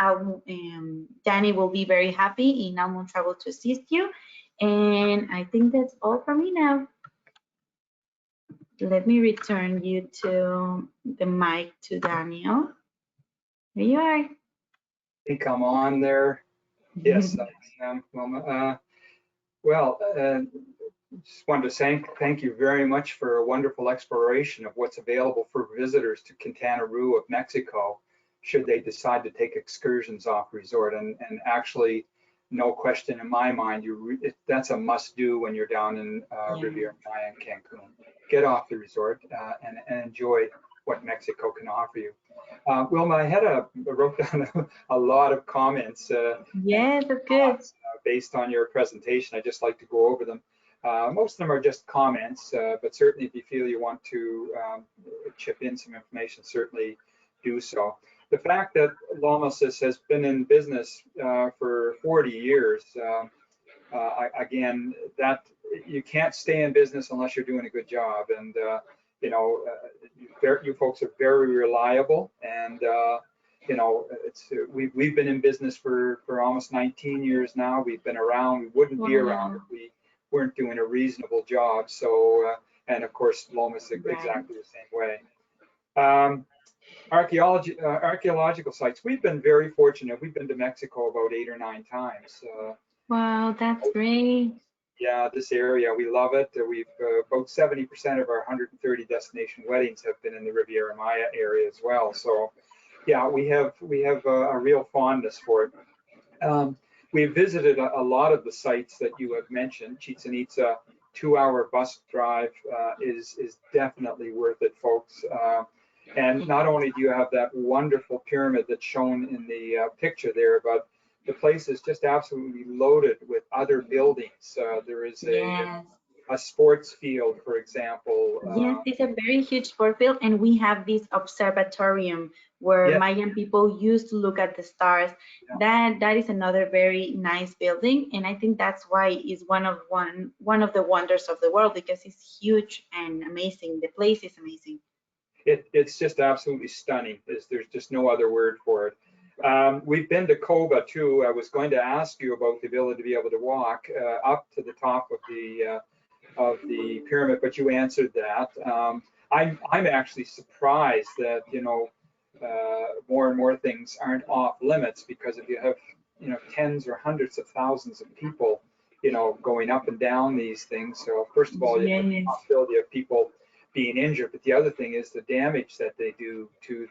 Danny will be very happy in AlmonTravel to assist you. And I think that's all from me now. Let me return you to the mic to Daniel. There you are. I think I'm on there. Yes, I am, Wilma. Just wanted to thank you very much for a wonderful exploration of what's available for visitors to Quintana Roo of Mexico, should they decide to take excursions off resort. And actually, no question in my mind, that's a must-do when you're down in Riviera Maya and Cancun. Get off the resort and enjoy what Mexico can offer you. Wilma, I wrote down a lot of comments. Yeah, that's good. Based on your presentation, I'd just like to go over them. Most of them are just comments, but certainly if you feel you want to chip in some information, certainly do so. the fact that Lomas has been in business for 40 years, again, that you can't stay in business unless you're doing a good job. And, you know, you folks are very reliable. And, you know, we've been in business for almost 19 years now. We've been around. We wouldn't be around if we weren't doing a reasonable job. So, and of course, Lomas is exactly the same way. Archaeological sites. We've been very fortunate. We've been to Mexico about 8 or 9 times. Wow, that's great. Yeah, this area, we love it. We've about 70% of our 130 destination weddings have been in the Riviera Maya area as well. So, yeah, we have a real fondness for it. We've visited a lot of the sites that you have mentioned. Chichen Itza, 2-hour bus drive is definitely worth it, folks. And not only do you have that wonderful pyramid that's shown in the picture there, but the place is just absolutely loaded with other buildings. There is a sports field, for example. Yes, it's a very huge sport field, and we have this observatorium where Mayan people used to look at the stars. That is another very nice building, and I think that's why it's one of the wonders of the world, because it's huge and amazing. The place is amazing. It's just absolutely stunning. There's just no other word for it. We've been to Coba too. I was going to ask you about the ability to be able to walk up to the top of the pyramid, but you answered that. I'm actually surprised that, you know, more and more things aren't off limits, because if you have, you know, tens or hundreds of thousands of people, you know, going up and down these things. So first of all, you have the possibility of people being injured, but the other thing is the damage that they do to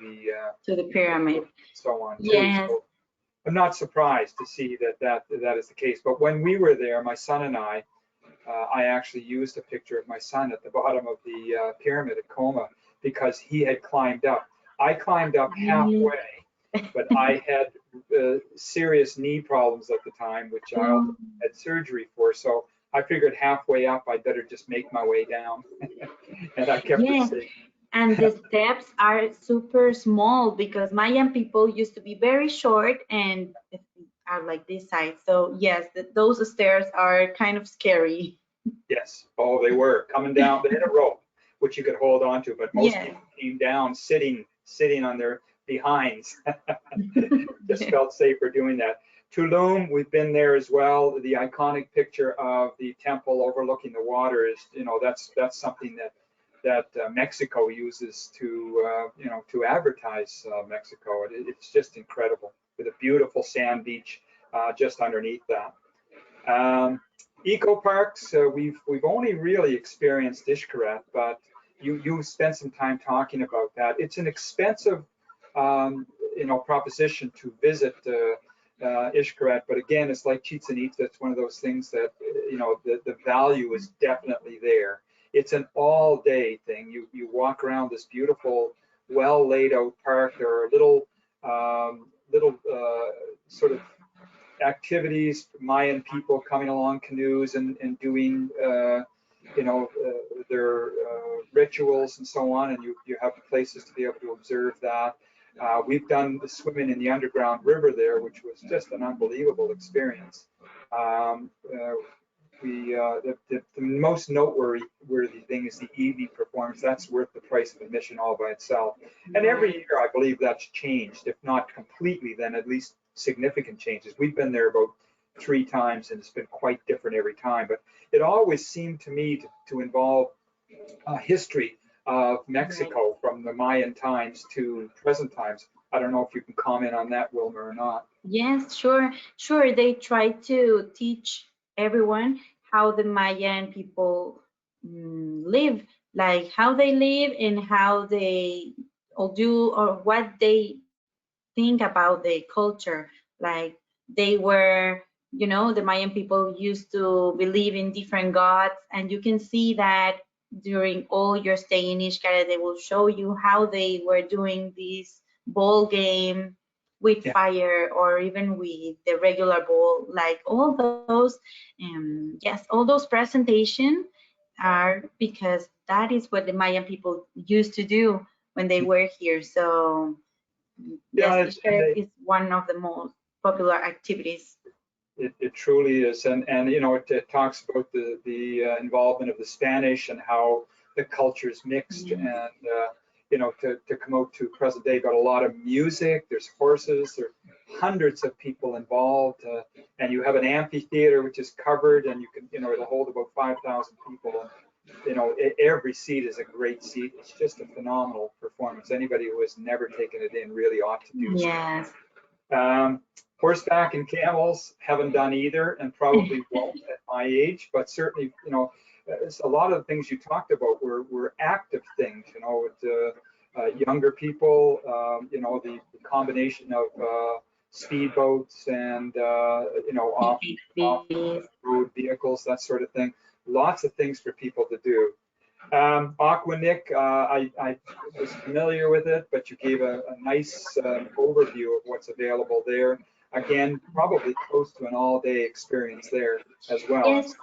the pyramid, so on. Yes. So I'm not surprised to see that is the case. But when we were there, my son and I actually used a picture of my son at the bottom of the pyramid at Coma, because he had climbed up. I climbed up halfway, but I had serious knee problems at the time, which I also had surgery for. So I figured halfway up, I'd better just make my way down. And I kept it safe. And the steps are super small, because Mayan people used to be very short and are like this size. So yes, those stairs are kind of scary. Yes. Oh, they were coming down. They had a rope which you could hold on to, but most people came down sitting on their behinds. Just felt safer doing that. Tulum, we've been there as well. The iconic picture of the temple overlooking the water is, you know, that's something that Mexico uses to, you know, to advertise Mexico. It's just incredible, with a beautiful sand beach just underneath that. Ecoparks, we've only really experienced Ishkari, but you spent some time talking about that. It's an expensive, you know, proposition to visit Ishkari, but again, it's like Chichen Itza. It's one of those things that, you know, the value is definitely there. It's an all-day thing. You walk around this beautiful, well laid out park. There are little sort of activities, Mayan people coming along canoes and doing you know, their rituals and so on, and you have places to be able to observe that. We've done the swimming in the underground river there, which was just an unbelievable experience. The most noteworthy thing is the evening performance. That's worth the price of admission all by itself. And every year, I believe that's changed, if not completely, then at least significant changes. We've been there about 3 times, and it's been quite different every time. But it always seemed to me to involve history of Mexico from the Mayan times to present times. I don't know if you can comment on that, Wilma, or not. Yes, sure. They try to teach everyone how the Mayan people live, like how they live and how they all do, or what they think about the culture. Like they were, you know, the Mayan people used to believe in different gods, and you can see that during all your stay in Ishkari. They will show you how they were doing this ball game with fire, or even with the regular ball. Like all those, yes, all those presentations are because that is what the Mayan people used to do when they were here. So Yes, Ishkari is one of the most popular activities. It truly is, and you know, it talks about the involvement of the Spanish and how the cultures mixed, and you know, to come out to present day, got a lot of music. There's horses. There are hundreds of people involved, and you have an amphitheater which is covered, and you can, you know, it'll hold about 5,000 people. You know, every seat is a great seat. It's just a phenomenal performance. Anybody who has never taken it in really ought to do so. Yes. Horseback and camels haven't done either, and probably won't at my age, but certainly, you know, a lot of the things you talked about were active things, you know, with younger people, you know, the combination of speedboats and, you know, off-road vehicles, that sort of thing. Lots of things for people to do. Aquatic, I was familiar with it, but you gave a nice overview of what's available there. Again, probably close to an all-day experience there as well. Yes,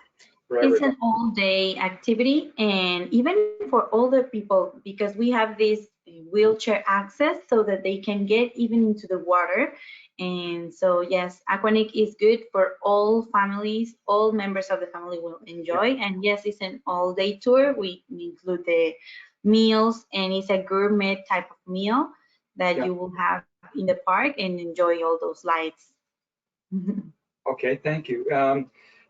it's an all-day activity, and even for older people, because we have this wheelchair access so that they can get even into the water. And so, yes, Aquatic is good for all families. All members of the family will enjoy. And yes, it's an all-day tour. We include the meals, and it's a gourmet type of meal that you will have in the park and enjoy all those lights. Okay, thank you.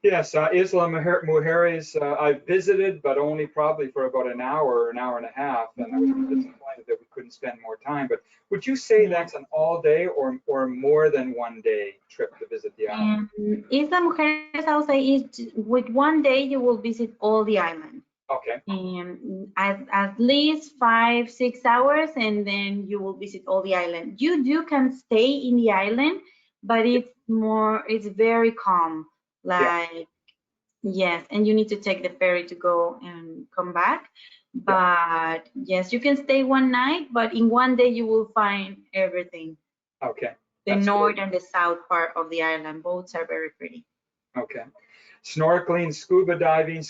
Yes, Isla Mujeres, I visited, but only probably for about an hour and a half, and I was disappointed that we couldn't spend more time. But would you say that's an all-day or more than one day trip to visit the island? Isla Mujeres, I'll say, is with one day you will visit all the island. Okay. At least 5-6 hours, and then you will visit all the island. You can stay in the island, but it's very calm. Like, yes, and you need to take the ferry to go and come back. But yes, you can stay one night, but in one day you will find everything. Okay. The north and the south part of the island, both are very pretty. Okay. Snorkeling, scuba diving,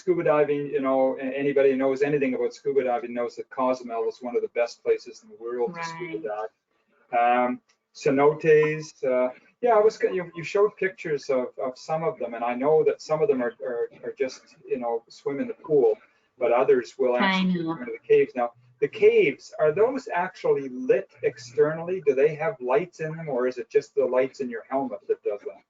you know, anybody who knows anything about scuba diving knows that Cozumel is one of the best places in the world to scuba dive. Cenotes, yeah, you showed pictures of some of them, and I know that some of them are just, you know, swim in the pool, but others will actually go into the caves. Now, the caves, are those actually lit externally? Do they have lights in them, or is it just the lights in your helmet that does that?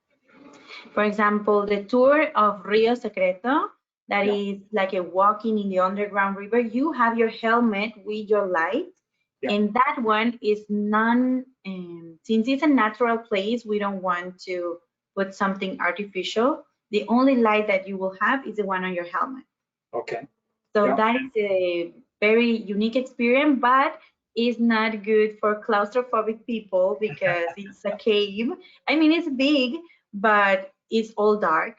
For example, the tour of Rio Secreto, that is like a walking in the underground river. You have your helmet with your light, and that one is since it's a natural place, we don't want to put something artificial. The only light that you will have is the one on your helmet. Okay. So that is a very unique experience, but it's not good for claustrophobic people because it's a cave. I mean, it's big, but it's all dark.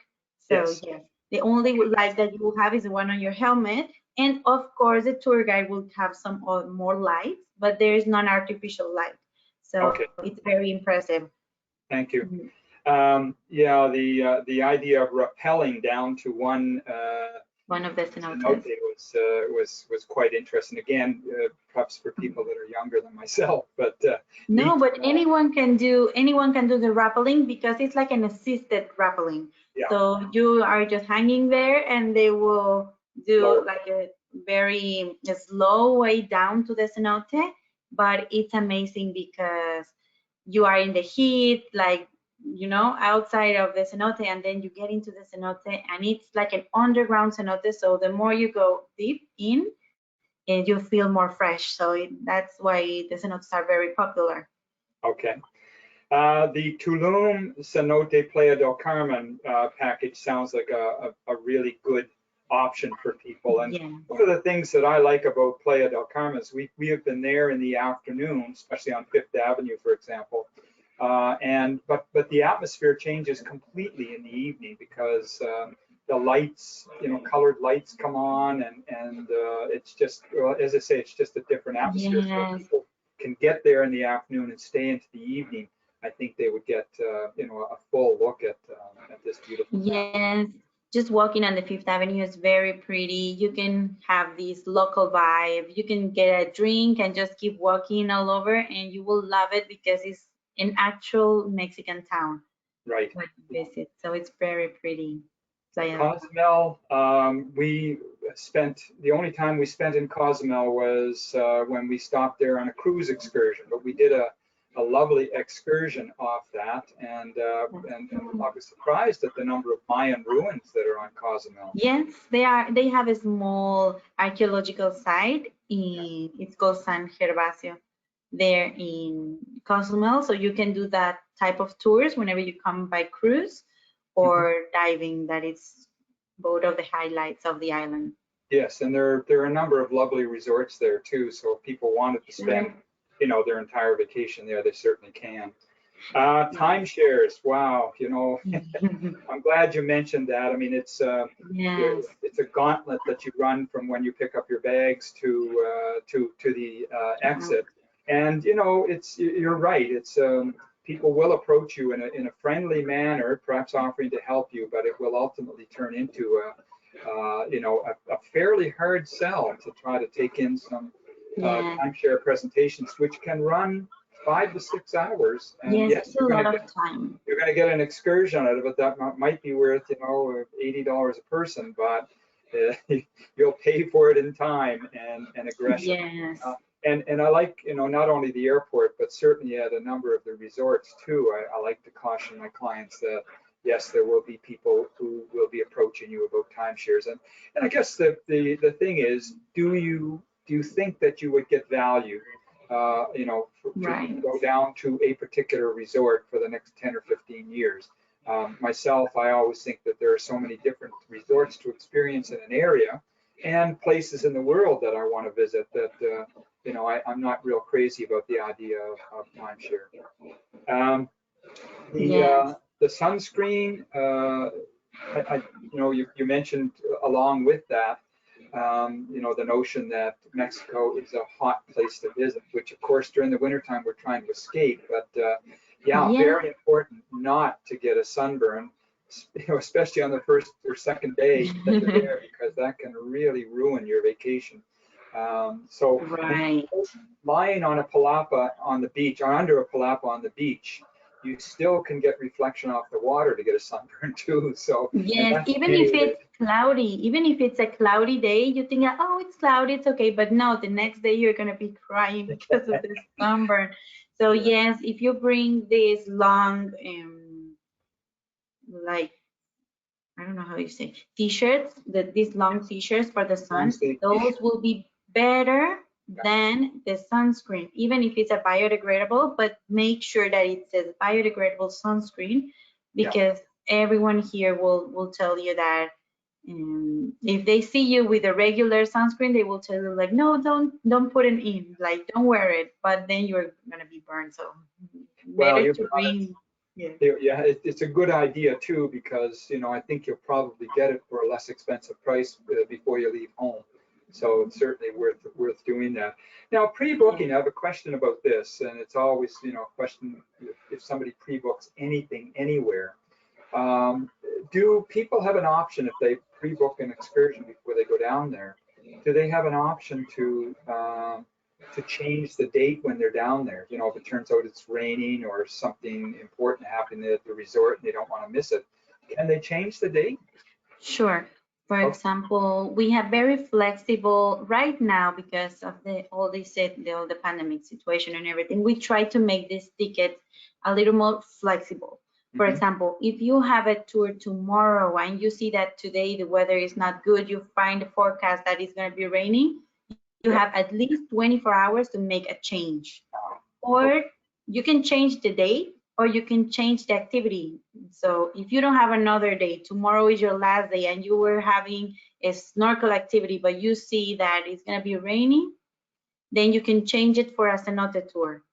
So yes, the only light that you will have is the one on your helmet. And of course, the tour guide will have some more lights, but there is non-artificial light. So it's very impressive. Thank you. Yeah, the idea of rappelling down to one of the cenotes was quite interesting. Again, perhaps for people that are younger than myself, but no, but anyone can do the rappelling because it's like an assisted rappelling. So you are just hanging there, and they will do like a very slow way down to the cenote. But it's amazing because you are in the heat, like, you know, outside of the cenote, and then you get into the cenote, and it's like an underground cenote. So the more you go deep in, and you feel more fresh. So that's why the cenotes are very popular. Okay. The Tulum Cenote Playa del Carmen package sounds like a really good option for people. And one of the things that I like about Playa del Carmen is we have been there in the afternoon, especially on Fifth Avenue, for example. But the atmosphere changes completely in the evening because the lights, you know, colored lights come on, and it's just, well, as I say, it's just a different atmosphere. So if people can get there in the afternoon and stay into the evening, I think they would get, you know, a full look at this beautiful. Yes, just walking on the Fifth Avenue is very pretty. You can have this local vibe. You can get a drink and just keep walking all over, and you will love it because it's an actual Mexican town. Right. When you visit, so it's very pretty. Playa. Cozumel, the only time we spent in Cozumel was when we stopped there on a cruise excursion, but we did a lovely excursion off that, and I was surprised at the number of Mayan ruins that are on Cozumel. Yes, they are. They have a small archaeological site it's called San Gervasio there in Cozumel, so you can do that type of tours whenever you come by cruise or diving. That is both of the highlights of the island. Yes, and there are a number of lovely resorts there too, so if people wanted to spend their entire vacation there, they certainly can. Timeshares, wow, I'm glad you mentioned that. I mean, it's a gauntlet that you run from when you pick up your bags to the exit. And you're right. It's people will approach you in a friendly manner, perhaps offering to help you, but it will ultimately turn into a fairly hard sell to try to take in some timeshare presentations, which can run 5 to 6 hours. And yes, a lot of time. You're going to get an excursion out of it that might be worth $80 a person, but you'll pay for it in time and aggression. Yes. And I like, not only the airport, but certainly at a number of the resorts too. I like to caution my clients that yes, there will be people who will be approaching you about timeshares. And I guess the thing is, do you think that you would get value, to go down to a particular resort for the next 10 or 15 years? Myself, I always think that there are so many different resorts to experience in an area and places in the world that I want to visit that, I'm not real crazy about the idea of timeshare. The sunscreen, you mentioned along with that, the notion that Mexico is a hot place to visit, which of course during the wintertime we're trying to escape, but very important not to get a sunburn, especially on the first or second day that you're there, because that can really ruin your vacation. Lying on a palapa on the beach, or under a palapa on the beach, you still can get reflection off the water to get a sunburn too. So yes, even if it's cloudy, even if it's a cloudy day, you think, oh, it's cloudy, it's okay. But no, the next day you're gonna be crying because of the sunburn. So yes, if you bring this long, like, I don't know how you say, t-shirts, these long t-shirts for the sun, those will be better than the sunscreen, even if it's a biodegradable, but make sure that it says biodegradable sunscreen, because everyone here will tell you that if they see you with a regular sunscreen, they will tell you like, no, don't put it in, like, don't wear it, but then you're gonna be burned. So better to bring. It's a good idea too, because I think you'll probably get it for a less expensive price before you leave home. So it's certainly worth doing that. Now, pre-booking, I have a question about this, and it's always a question if somebody pre-books anything anywhere. Do people have an option if they pre-book an excursion before they go down there? Do they have an option to change the date when they're down there? If it turns out it's raining or something important happening at the resort and they don't want to miss it, can they change the date? Sure. For example, we have very flexible right now because of all the pandemic situation and everything. We try to make this ticket a little more flexible. For example, if you have a tour tomorrow and you see that today the weather is not good, you find a forecast that it's going to be raining, you have at least 24 hours to make a change. Or you can change the date, or you can change the activity. So if you don't have another day, tomorrow is your last day and you were having a snorkel activity, but you see that it's going to be raining, then you can change it for a cenote tour.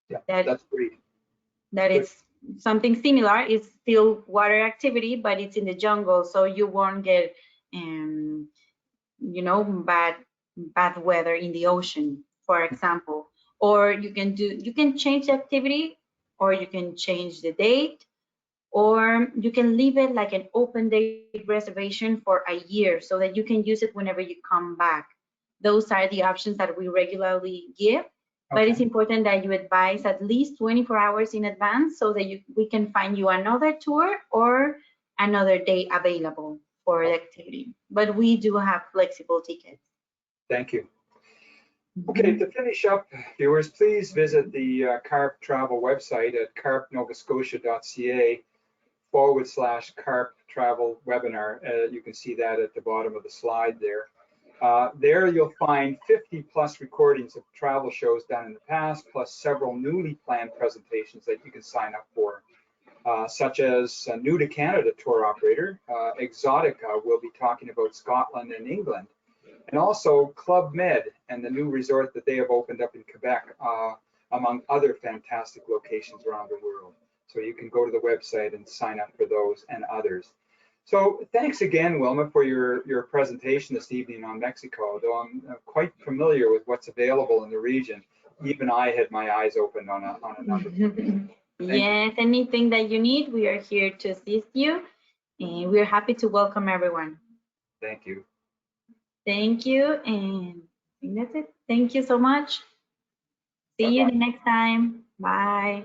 Yeah, that's great. That is something similar. It's still water activity, but it's in the jungle, so you won't get, bad weather in the ocean, for example. Or you can change the activity, or you can change the date, or you can leave it like an open date reservation for a year so that you can use it whenever you come back. Those are the options that we regularly give, but it's important that you advise at least 24 hours in advance so that we can find you another tour or another day available for the activity. But we do have flexible tickets. Thank you. Okay, to finish up, viewers, please visit the CARP travel website at carpnovascotia.ca/CARP travel webinar. You can see that at the bottom of the slide there. There you'll find 50 plus recordings of travel shows done in the past, plus several newly planned presentations that you can sign up for, such as a new to Canada tour operator. Exotica will be talking about Scotland and England. And also Club Med and the new resort that they have opened up in Quebec, among other fantastic locations around the world. So you can go to the website and sign up for those and others. So thanks again, Wilma, for your presentation this evening on Mexico. Though I'm quite familiar with what's available in the region, even I had my eyes opened on a number. Yes, anything that you need, we are here to assist you, and we're happy to welcome everyone. Thank you. Thank you, and I think that's it. Thank you so much. See you the next time. Bye.